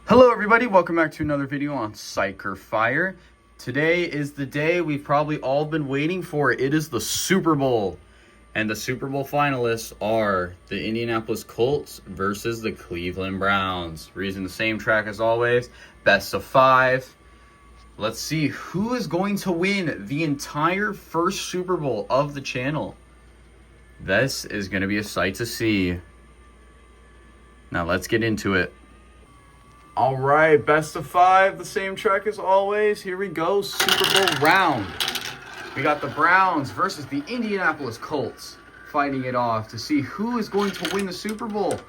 Hello everybody, welcome back to another video on Psycher Fire. Today is the day we've probably all been waiting for. It is the Super Bowl. And the Super Bowl finalists are the Indianapolis Colts versus the Cleveland Browns. We're using the same track as always, best of 5. Let's see who is going to win the entire first Super Bowl of the channel. This is going to be a sight to see. Now let's get into it. All right, best of 5, the same track as always. Here we go, Super Bowl round. We got the Browns versus the Indianapolis Colts fighting it off to see who is going to win the Super Bowl.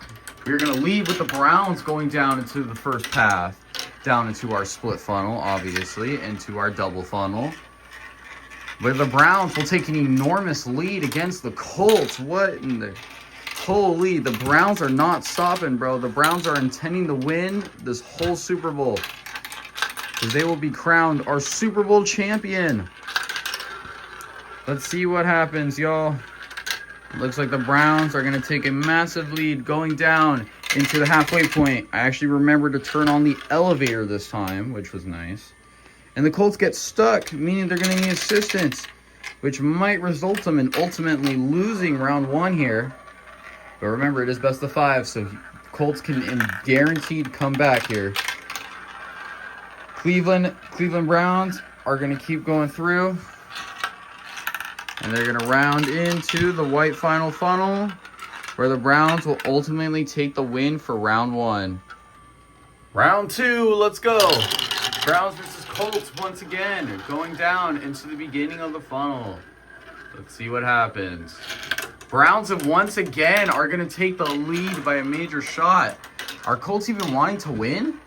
We're going to lead with the Browns going down into the first path, down into our split funnel, obviously, into our double funnel. But the Browns will take an enormous lead against the Colts. What in the... Holy, the Browns are not stopping, bro. The Browns are intending to win this whole Super Bowl, because they will be crowned our Super Bowl champion. Let's see what happens, y'all. Looks like the Browns are going to take a massive lead going down into the halfway point. I actually remembered to turn on the elevator this time, which was nice. And the Colts get stuck, meaning they're going to need assistance, which might result them in ultimately losing round 1 here. But remember, it is best of 5, so Colts can guaranteed come back here. Cleveland Browns are going to keep going through. And they're going to round into the white final funnel, where the Browns will ultimately take the win for round 1. Round 2, let's go. Browns versus Colts once again, going down into the beginning of the funnel. Let's see what happens. Browns once again are going to take the lead by a major shot. Are Colts even wanting to win?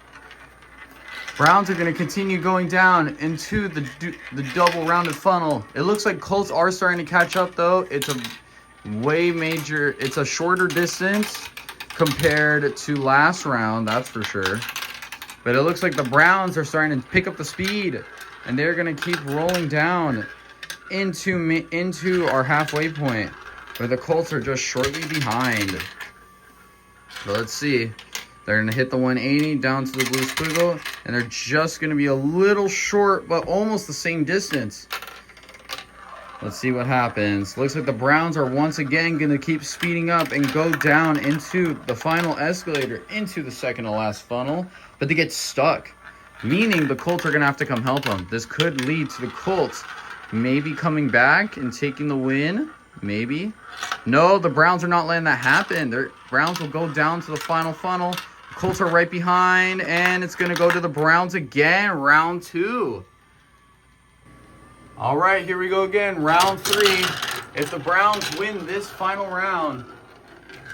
Browns are going to continue going down into the double rounded funnel. It looks like Colts are starting to catch up though. It's a shorter distance compared to last round, that's for sure. But it looks like the Browns are starting to pick up the speed, and they're going to keep rolling down into our halfway point, where the Colts are just shortly behind. But let's see. They're going to hit the 180 down to the blue squiggle, and they're just going to be a little short, but almost the same distance. Let's see what happens. Looks like the Browns are once again going to keep speeding up and go down into the final escalator, into the second to last funnel, but they get stuck, meaning the Colts are going to have to come help them. This could lead to the Colts maybe coming back and taking the win. Maybe. No, the Browns are not letting that happen. The Browns will go down to the final funnel. The Colts are right behind, and it's going to go to the Browns again. Round 2. All right, here we go again. Round 3. If the Browns win this final round,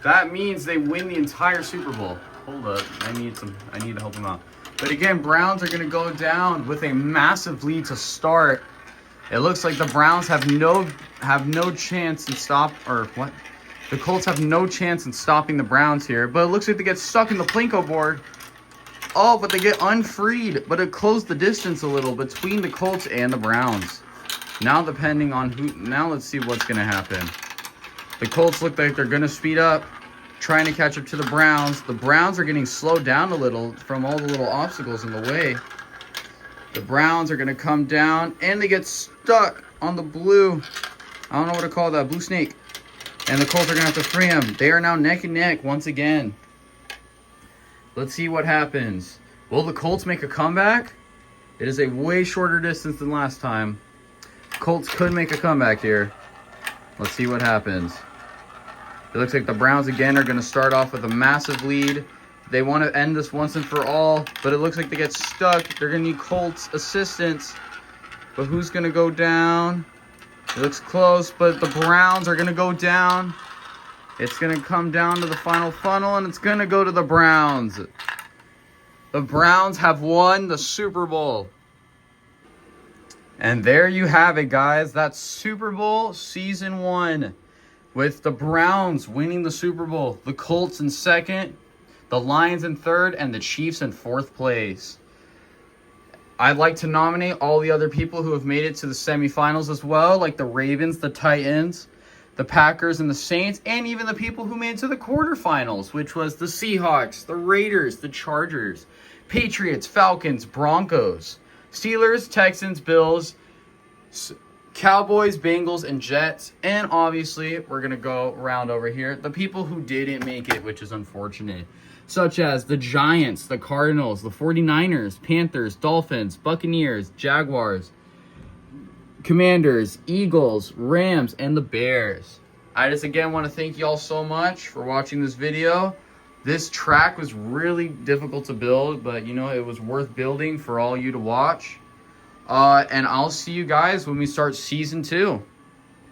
that means they win the entire Super Bowl. Hold up. I need to help them out. But again, Browns are going to go down with a massive lead to start. It looks like the Browns have no chance in the Colts have no chance in stopping the Browns here. But it looks like they get stuck in the Plinko board. Oh, but they get unfreed. But it closed the distance a little between the Colts and the Browns. Now depending on now let's see what's going to happen. The Colts look like they're going to speed up, trying to catch up to the Browns. The Browns are getting slowed down a little from all the little obstacles in the way. The Browns are going to come down, and they get stuck on the blue. I don't know what to call that. Blue snake. And the Colts are going to have to free them. They are now neck and neck once again. Let's see what happens. Will the Colts make a comeback? It is a way shorter distance than last time. Colts could make a comeback here. Let's see what happens. It looks like the Browns again are going to start off with a massive lead. They want to end this once and for all, but it looks like they get stuck. They're going to need Colts assistance. But who's going to go down? It looks close, but the Browns are going to go down. It's going to come down to the final funnel, and it's going to go to the Browns. The Browns have won the Super Bowl. And there you have it, guys. That's Super Bowl Season 1, with the Browns winning the Super Bowl. The Colts in second, the Lions in third, and the Chiefs in fourth place. I'd like to nominate all the other people who have made it to the semifinals as well, like the Ravens, the Titans, the Packers and the Saints, and even the people who made it to the quarterfinals, which was the Seahawks, the Raiders, the Chargers, Patriots, Falcons, Broncos, Steelers, Texans, Bills, Cowboys, Bengals, and Jets. And obviously, we're going to go around over here. The people who didn't make it, which is unfortunate, such as the Giants, the Cardinals, the 49ers, Panthers, Dolphins, Buccaneers, Jaguars, Commanders, Eagles, Rams, and the Bears. I just again want to thank you all so much for watching this video. This track was really difficult to build, but you know, it was worth building for all you to watch. And I'll see you guys when we start season 2.